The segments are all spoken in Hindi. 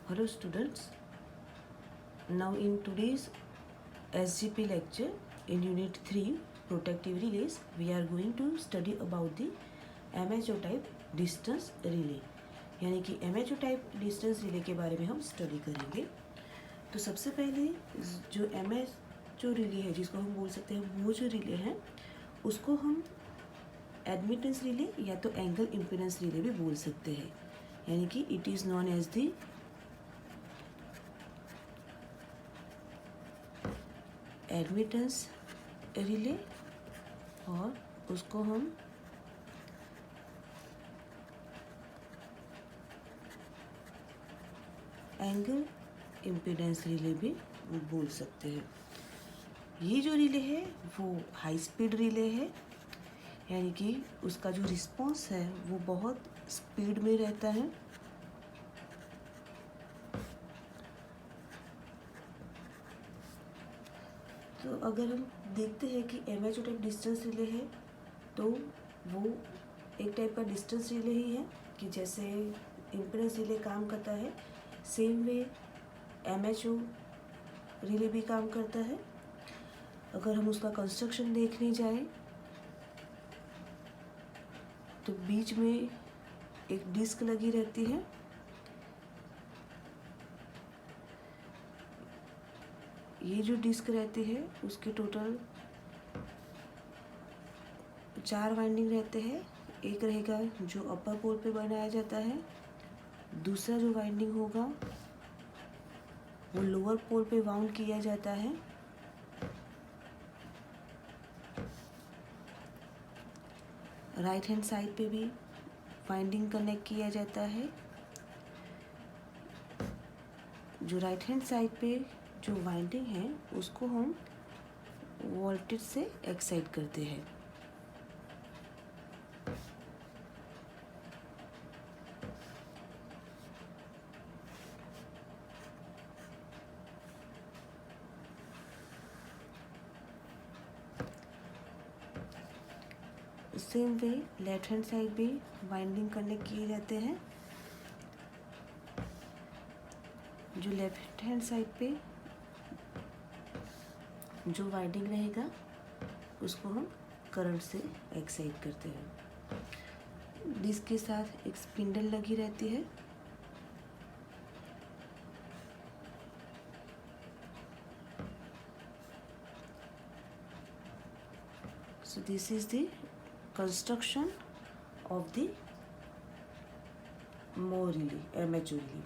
Hello students, now in today's SGP lecture in Unit 3 Protective Relays we are going to study about the MHO type distance relay यानी कि MHO type distance relay के बारे में हम स्टडी करेंगे। तो सबसे पहले जो MHO रिले है जिसको हम बोल सकते हैं वो जो रिले है उसको हम एडमिटेंस रिले या तो एंगल इम्पीडेंस रिले भी बोल सकते हैं, यानी कि it is known as the admittance relay और उसको हम एंगल इम्पीडेंस रिले भी बोल सकते हैं। ये जो रिले है वो हाई स्पीड रिले है, यानी कि उसका जो रिस्पॉन्स है वो बहुत स्पीड में रहता है। तो अगर हम देखते हैं कि MHO टाइप डिस्टेंस रिले है तो वो एक टाइप का डिस्टेंस रिले ही है कि जैसे इम्पीडेंस रिले काम करता है सेम वे MHO रिले भी काम करता है। अगर हम उसका कंस्ट्रक्शन देखने जाएं तो बीच में एक डिस्क लगी रहती है। ये जो डिस्क रहती है उसके टोटल 4 वाइंडिंग रहते हैं। एक रहेगा जो अपर पोल पे बनाया जाता है, दूसरा जो वाइंडिंग होगा वो लोअर पोल पे वाउंड किया जाता है, राइट हैंड साइड पे भी वाइंडिंग कनेक्ट किया जाता है। जो राइट हैंड साइड पे जो वाइंडिंग है उसको हम वोल्टेज से एक्साइट करते हैं। Same way left hand side भी वाइंडिंग कनेक्ट किए जाते हैं। जो लेफ्ट हैंड साइड पे जो वाइंडिंग रहेगा उसको हम करंट से एक्साइट करते हैं। डिस्क के साथ एक स्पिंडल लगी रहती है। So this is the construction of the MHO relay।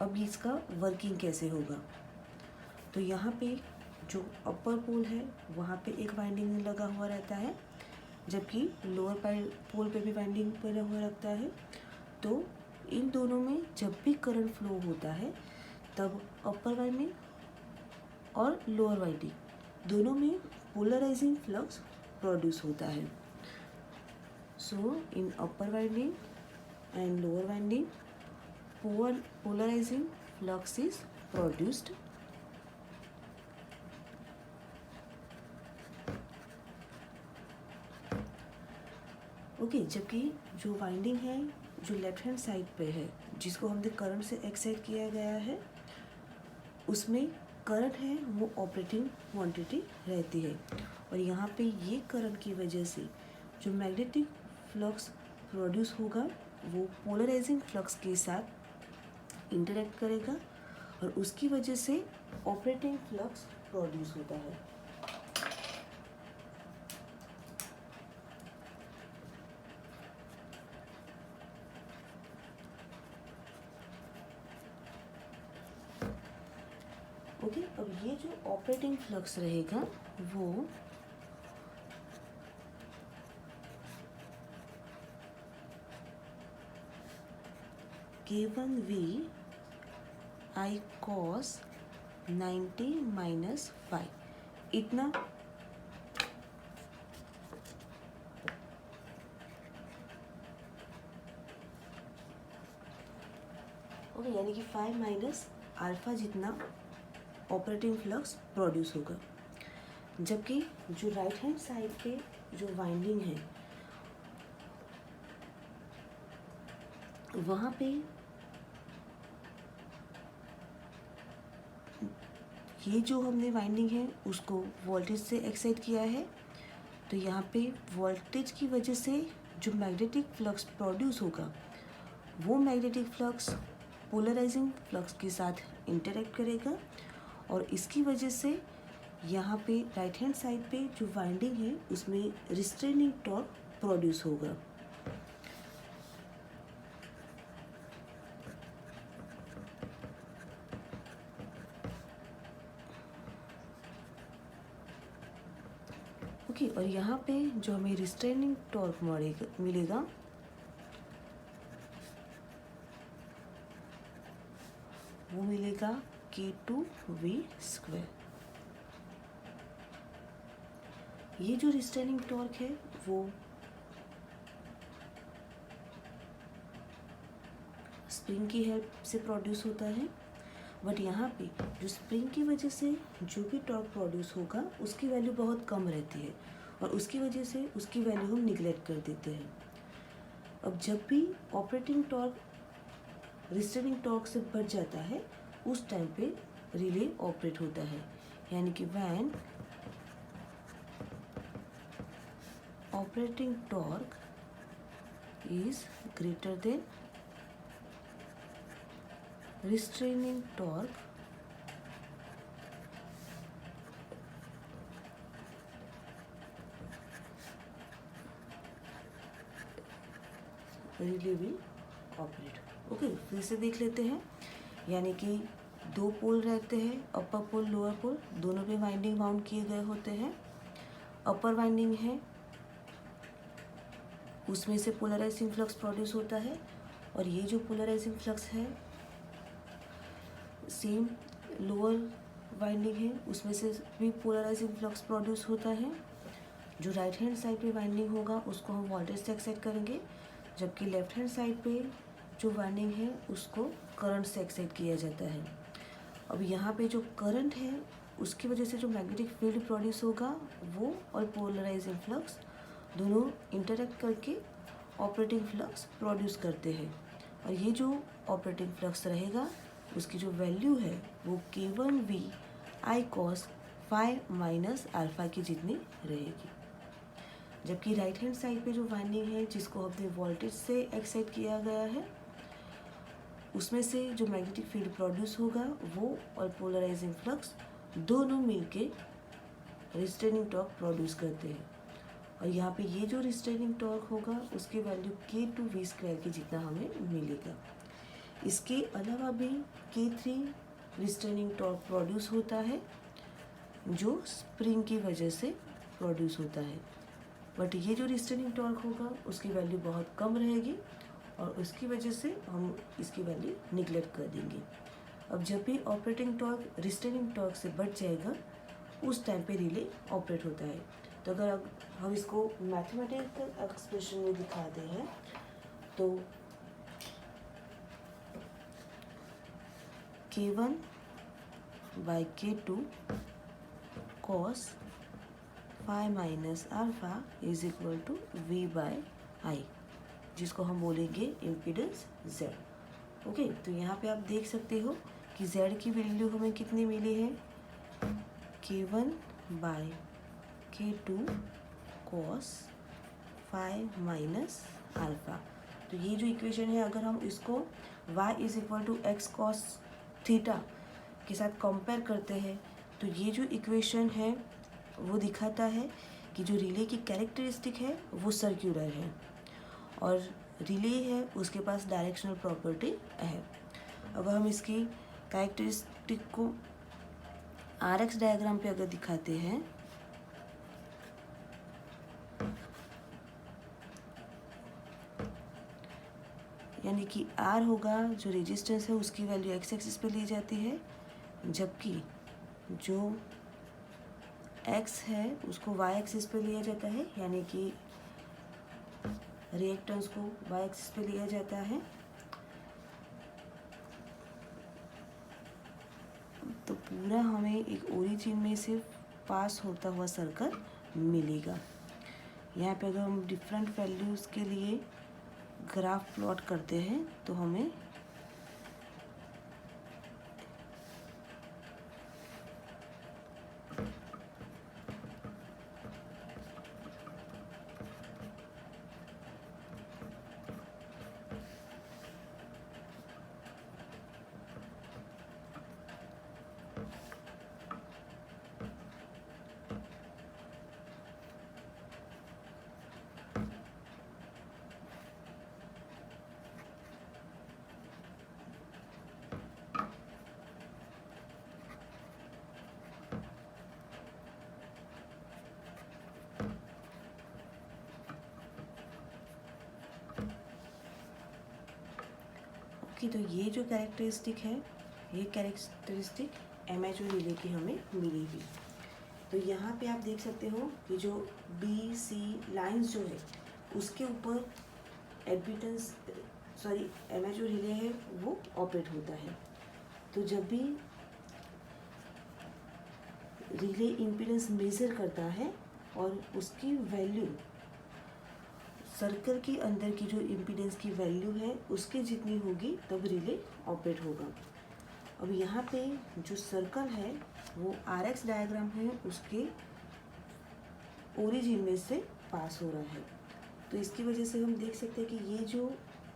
अब इसका वर्किंग कैसे होगा, तो यहाँ पे जो अपर पोल है वहाँ पे एक वाइंडिंग लगा हुआ रहता है, जबकि लोअर पोल पे भी वाइंडिंग लगा हुआ रहता है। तो इन दोनों में जब भी करंट फ्लो होता है तब अपर वाइंडिंग और लोअर वाइंडिंग दोनों में पोलराइजिंग फ्लक्स प्रोड्यूस होता है। So in upper winding and lower winding polarizing flux is produced। Okay, जबकि जो वाइंडिंग है जो लेफ्ट हैंड साइड पे है जिसको हमने करंट से एक्साइट किया गया है उसमें करंट है वो ऑपरेटिंग क्वांटिटी रहती है, और यहाँ पे ये करंट की वजह से जो मैग्नेटिक फ्लक्स प्रोड्यूस होगा वो पोलराइजिंग फ्लक्स के साथ इंटरेक्ट करेगा और उसकी वजह से ऑपरेटिंग फ्लक्स प्रोड्यूस होता है। ओके, अब ये जो ऑपरेटिंग फ्लक्स रहेगा वो K1V I cos 90 माइनस 5 इतना ओके, यानी कि 5 माइनस अल्फा जितना ऑपरेटिंग फ्लक्स प्रोड्यूस होगा। जबकि जो राइट हैंड साइड पे जो वाइंडिंग है वहाँ पे ये जो हमने वाइंडिंग है उसको वोल्टेज से एक्साइट किया है, तो यहाँ पे वोल्टेज की वजह से जो मैग्नेटिक फ्लक्स प्रोड्यूस होगा वो मैग्नेटिक फ्लक्स पोलराइजिंग फ्लक्स के साथ इंटरेक्ट करेगा और इसकी वजह से यहाँ पे राइट हैंड साइड पे जो वाइंडिंग है उसमें रिस्ट्रेनिंग टॉर्क प्रोड्यूस होगा। ओके, और यहाँ पे जो हमें रिस्ट्रेनिंग टॉर्क मिलेगा वो मिलेगा K2V²। ये जो रिस्ट्रेनिंग टॉर्क है वो स्प्रिंग की हेल्प से प्रोड्यूस होता है, बट यहाँ पे जो स्प्रिंग की वजह से जो भी टॉर्क प्रोड्यूस होगा उसकी वैल्यू बहुत कम रहती है और उसकी वजह से उसकी वैल्यू हम निगलेक्ट कर देते हैं। अब जब भी ऑपरेटिंग टॉर्क रिस्ट्रेनिंग टॉर्क से बढ़ जाता है उस टाइम पे रिले ऑपरेट होता है, यानी कि when operating torque is greater than restraining torque relay will operate. Okay, फिर से देख लेते हैं। यानी कि दो पोल रहते हैं, अपर पोल लोअर पोल, दोनों पे वाइंडिंग बाउंड किए गए होते हैं। अपर वाइंडिंग है उसमें से पोलराइजिंग फ्लक्स प्रोड्यूस होता है और ये जो पोलराइजिंग फ्लक्स है सेम लोअर वाइंडिंग है उसमें से भी पोलराइजिंग फ्लक्स प्रोड्यूस होता है। जो राइट हैंड साइड पे वाइंडिंग होगा उसको हम वोल्टेज से एक्साइट करेंगे, जबकि लेफ्ट हैंड साइड पे जो वाइंडिंग है उसको करंट से एक्साइट किया जाता है। अब यहाँ पे जो करंट है उसकी वजह से जो मैग्नेटिक फील्ड प्रोड्यूस होगा वो और पोलराइजिंग फ्लक्स दोनों इंटरेक्ट करके ऑपरेटिंग फ्लक्स प्रोड्यूस करते हैं और ये जो ऑपरेटिंग फ्लक्स रहेगा उसकी जो वैल्यू है वो K1V I cos phi minus alpha की जितनी रहेगी। जबकि राइट हैंड साइड पे जो वाइंडिंग है जिसको हमने वोल्टेज से एक्साइट किया गया है उसमें से जो मैग्नेटिक फील्ड प्रोड्यूस होगा वो और पोलराइजिंग फ्लक्स दोनों मिलके रिस्ट्रेनिंग टॉर्क प्रोड्यूस करते हैं और यहाँ पे ये जो रिस्ट्रेनिंग टॉर्क होगा उसकी वैल्यू K2V² की जितना हमें मिलेगा। इसके अलावा भी K3 रिस्ट्रेनिंग टॉर्क प्रोड्यूस होता है जो स्प्रिंग की वजह से प्रोड्यूस होता है, बट ये जो रिस्ट्रेनिंग टॉर्क होगा उसकी वैल्यू बहुत कम रहेगी और उसकी वजह से हम इसकी वैल्यू निगलेक्ट कर देंगे। अब जब भी ऑपरेटिंग टॉर्क रिस्ट्रेनिंग टॉर्क से बढ़ जाएगा उस टाइम पे रिले ऑपरेट होता है। तो अगर हम इसको मैथमेटिकल एक्सप्रेशन में दिखाते हैं तो K1/K2 cos phi minus alpha is equal to V/I, जिसको हम बोलेंगे इम्पीडेंस Z। ओके, तो यहाँ पे आप देख सकते हो कि Z की वैल्यू हमें कितनी मिली है, K1/K2 cos phi minus alpha. तो ये जो इक्वेशन है अगर हम इसको y is equal to x cos theta के साथ कंपेयर करते हैं तो ये जो इक्वेशन है वो दिखाता है कि जो रिले की कैरेक्टरिस्टिक है वो सर्क्यूलर है और रिले है उसके पास डायरेक्शनल प्रॉपर्टी है। अब हम इसकी कैरेक्टरिस्टिक को RX डायग्राम पे अगर दिखाते हैं यानी कि R होगा जो रेजिस्टेंस है उसकी वैल्यू एक्स एक्सिस पे ली जाती है, जबकि जो X है उसको Y एक्सिस पे लिया जाता है, यानी कि रिएक्टेंस को Y एक्सिस पे लिया जाता है। तो पूरा हमें एक ओरिजिन में से पास होता हुआ सर्कल मिलेगा। यहाँ पे अगर हम डिफरेंट वैल्यूज़ के लिए ग्राफ प्लॉट करते हैं तो हमें ओके, तो ये जो कैरेक्टरिस्टिक है, ये कैरेक्टरिस्टिक एमेचोर रिले की हमें मिलेगी। तो यहाँ पे आप देख सकते हो कि जो बी सी लाइंस जो है उसके ऊपर एमेचोर रिले है वो ऑपरेट होता है। तो जब भी रिले इम्पीडेंस मेज़र करता है और उसकी वैल्यू सर्कल के अंदर की जो इम्पीडेंस की वैल्यू है उसके जितनी होगी तब रिले ऑपरेट होगा। अब यहाँ पे जो सर्कल है वो RX डायग्राम है उसके ओरिजिन में से पास हो रहा है। तो इसकी वजह से हम देख सकते हैं कि ये जो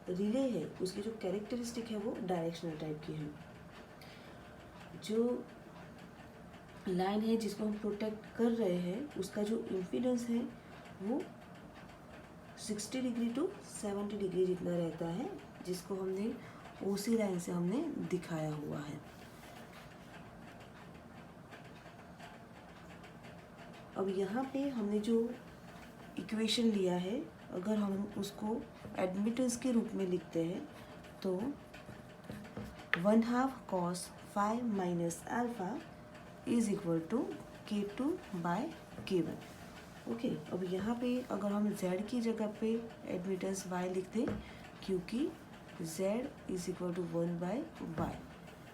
रिले है उसकी जो कैरेक्टरिस्टिक है वो डायरेक्शनल टाइप की है। जो लाइन है जिसको हम प्रोटेक्ट कर रहे हैं उसका जो इम्पीडेंस है वो 60 डिग्री टू 70 डिग्री जितना रहता है, जिसको हमने OC लाइन से हमने दिखाया हुआ है। अब यहाँ पे हमने जो इक्वेशन लिया है अगर हम उसको एडमिटेंस के रूप में लिखते हैं तो 1/2 cos phi minus alpha is equal to K2/K1। Okay, अब यहाँ पे अगर हम Z की जगह पे एडमिटेंस Y लिखते क्योंकि Z is equal to 1/Y,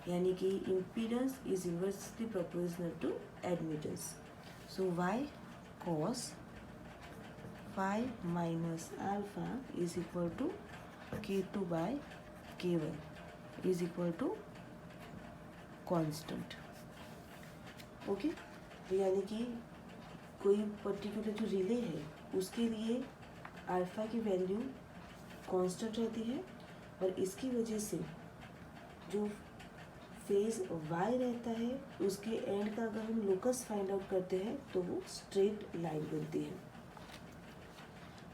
यानी कि impedance is inversely proportional to admittance. So Y cos phi minus alpha is equal to K2/K1 is equal to constant. Okay, यानी कि कोई पर्टिकुलर जो रिले है उसके लिए अल्फ़ा की वैल्यू कांस्टेंट रहती है और इसकी वजह से जो फेज y रहता है उसके एंड का अगर हम लोकस फाइंड आउट करते हैं तो वो स्ट्रेट लाइन बनती है।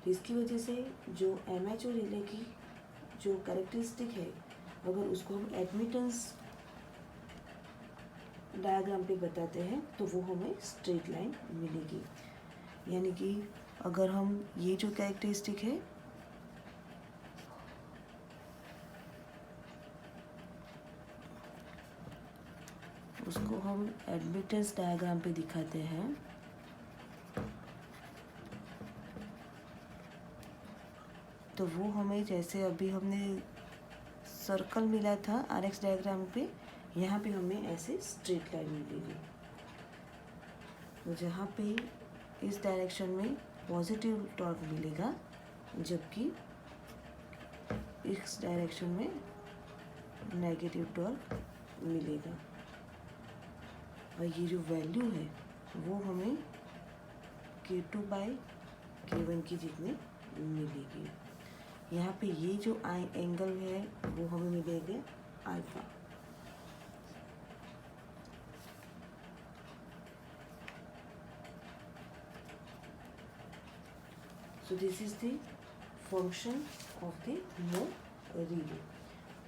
तो इसकी वजह से जो एमेचोर रिले की जो कैरेक्टरिस्टिक है अगर उसको हम एडमिटेंस डायग्राम पे बताते हैं तो वो हमें स्ट्रेट लाइन मिलेगी। यानी कि अगर हम ये जो कैरेक्टरिस्टिक है उसको हम एडमिटेंस डायग्राम पे दिखाते हैं तो वो हमें जैसे अभी हमने सर्कल मिला था RX डायग्राम पे, यहाँ पे हमें ऐसे स्ट्रेट लाइन मिलेगी। तो जहाँ पे इस डायरेक्शन में पॉजिटिव टॉर्क मिलेगा जबकि इस डायरेक्शन में नेगेटिव टॉर्क मिलेगा और ये जो वैल्यू है वो हमें K2/K1 की जितनी मिलेगी। यहाँ पे ये जो एंगल है वो हमें मिलेगा alpha. So this is the function of the Moore relay।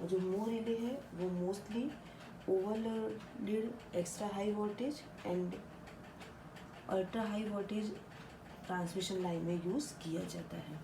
और जो Moore relay है वो mostly overloaded extra high voltage and ultra high voltage transmission line में यूज़ किया जाता है।